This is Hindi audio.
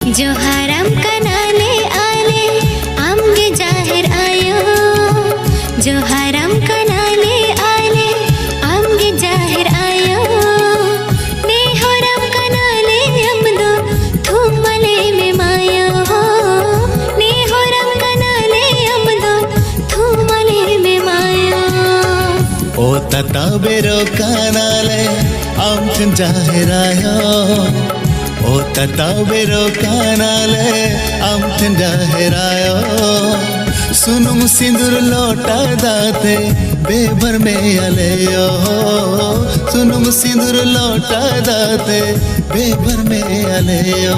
जो हराम कनाले आले आमगे जाहिर आयो, जो हराम कनाले आले आमगे जाहिर आयो, ने हराम कनाले अमदो थुमले में मायो, ने हराम कनाले अमदो थुमले में मायो। ओ तता बेरो कनाले आम जाहिर आयो, ओ तता बेरो कनाले आम जाहिर आयो, सुनुम सिंदूर लोटा दाते बेभर में आलेयो, सुनुम सिंदूर लोटा दाते बेभर में आलेयो।